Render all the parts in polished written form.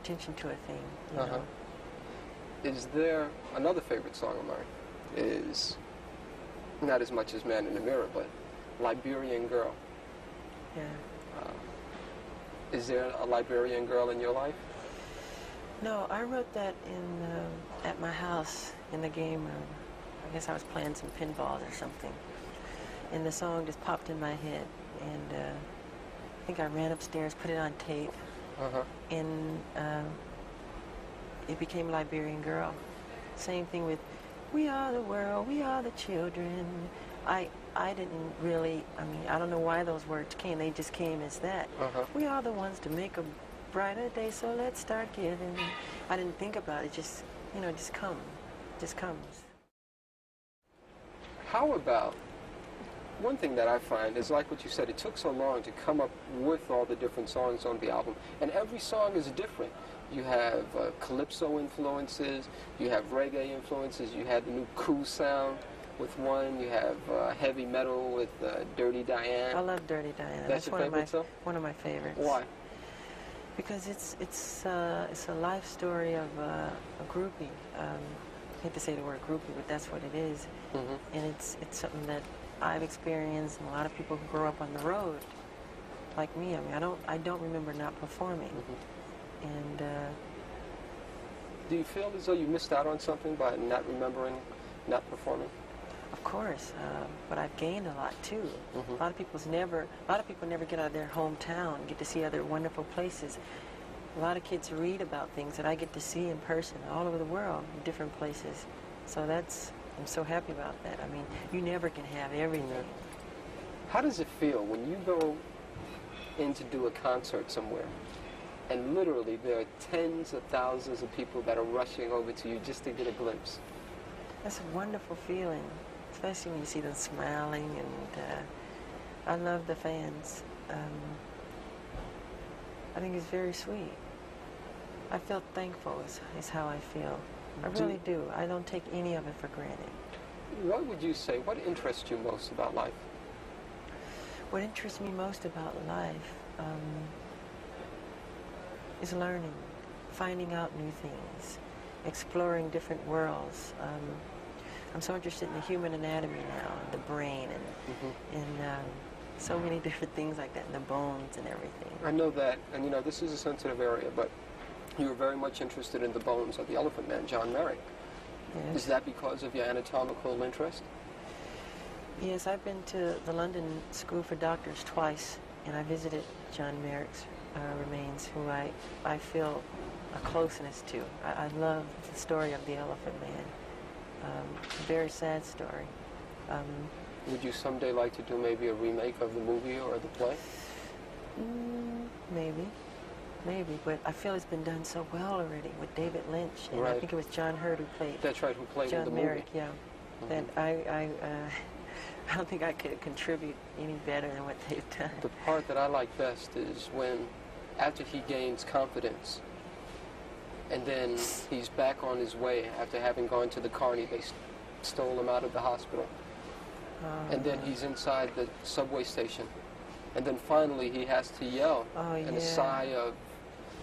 attention to a thing, you know. Is there another favorite song of mine? Is not as much as Man in the Mirror, but Liberian Girl. Yeah. Is there a Liberian girl in your life? No, I wrote that at my house in the game room. I guess I was playing some pinballs or something. And the song just popped in my head. And I think I ran upstairs, put it on tape. And it became Liberian Girl. Same thing with We Are the World, We Are the Children. I didn't really, I mean, I don't know why those words came. They just came as that. We are the ones to make a brighter day, so let's start giving. I didn't think about it, just, you know, just comes. How about, one thing that I find is, like what you said, it took so long to come up with all the different songs on the album, and every song is different. You have calypso influences, you have reggae influences, you had the new cool sound with one, you have heavy metal with Dirty Diane. I love Dirty Diane. That's your favorite song? One of my favorites. Why? Because it's a life story of a groupie. I hate to say the word groupie, but that's what it is. And it's something that I've experienced, and a lot of people who grow up on the road, like me. I mean, I don't remember not performing. And do you feel as though you missed out on something by not remembering, not performing? Of course, but I've gained a lot too. A lot of people never get out of their hometown and get to see other wonderful places. A lot of kids read about things that I get to see in person all over the world, in different places. So I'm so happy about that. I mean, you never can have everything. How does it feel when you go in to do a concert somewhere, and literally there are tens of thousands of people that are rushing over to you just to get a glimpse? That's a wonderful feeling, especially when you see them smiling, and I love the fans. I think it's very sweet. I feel thankful is how I feel. I really do. I don't take any of it for granted. What would you say, what interests you most about life? What interests me most about life is learning, finding out new things, exploring different worlds. I'm so interested in the human anatomy now, the brain, and so many different things like that, and the bones and everything. I know that, and you know, this is a sensitive area, but you were very much interested in the bones of the Elephant Man, John Merrick. Yes. Is that because of your anatomical interest? Yes, I've been to the London School for Doctors twice, and I visited John Merrick's remains, who I feel a closeness to. I love the story of the Elephant Man. A very sad story. Would you someday like to do maybe a remake of the movie or the play? Maybe, but I feel it's been done so well already with David Lynch, and I think it was John Hurt who played. That's right, who played John in the Merrick, movie. Yeah. That I don't think I could contribute any better than what they've done. The part that I like best is when, after he gains confidence, and then he's back on his way after having gone to the carny, they stole him out of the hospital. And then he's inside the subway station. And then finally he has to yell in a sigh of,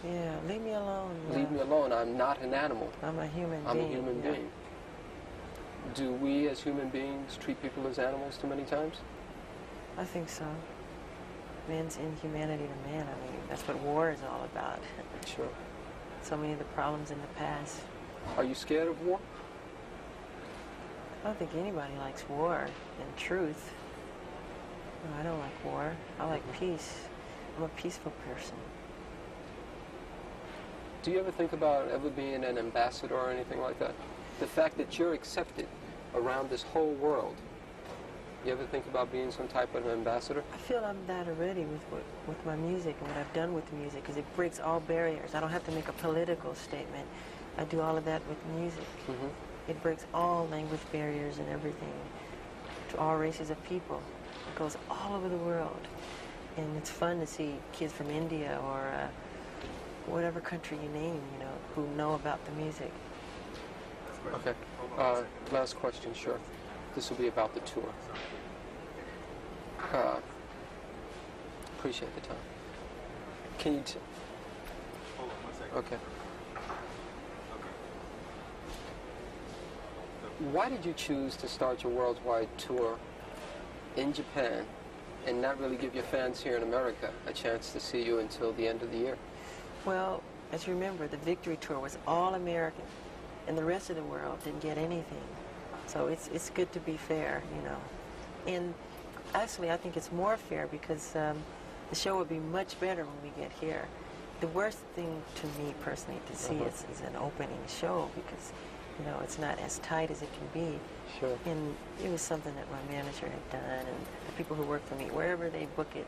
yeah, leave me alone. Leave me alone, I'm not an animal. I'm a human being. I'm a human being. Do we as human beings treat people as animals too many times? I think so. Man's inhumanity to man, I mean, that's what war is all about. Sure. So many of the problems in the past. Are you scared of war? I don't think anybody likes war, in truth. No, I don't like war. I like peace. I'm a peaceful person. Do you ever think about ever being an ambassador or anything like that? The fact that you're accepted around this whole world, you ever think about being some type of an ambassador? I feel I'm that already with my music and what I've done with music, because it breaks all barriers. I don't have to make a political statement. I do all of that with music. It breaks all language barriers and everything to all races of people. It goes all over the world. And it's fun to see kids from India or whatever country you name, you know, who know about the music. Okay. Last question, sure. This will be about the tour. Appreciate the time. Can you Okay. Why did you choose to start your worldwide tour in Japan and not really give your fans here in America a chance to see you until the end of the year? Well, as you remember, the Victory Tour was all American, and the rest of the world didn't get anything. So it's good to be fair, you know. And actually, I think it's more fair because the show would be much better when we get here. The worst thing to me personally to see is an opening show because, you know, it's not as tight as it can be. Sure. And it was something that my manager had done, and the people who work for me, wherever they book it,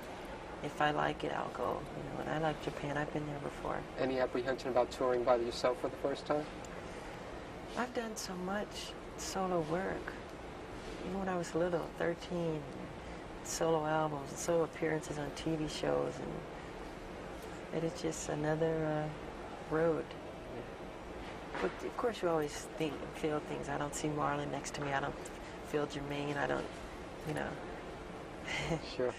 if I like it, I'll go. You know, and I like Japan. I've been there before. Any apprehension about touring by yourself for the first time? I've done so much solo work. Even when I was little, 13, solo albums, and solo appearances on TV shows, and it's just another road. But of course you always think and feel things. I don't see Marlon next to me. I don't feel Jermaine. I don't, you know. Sure.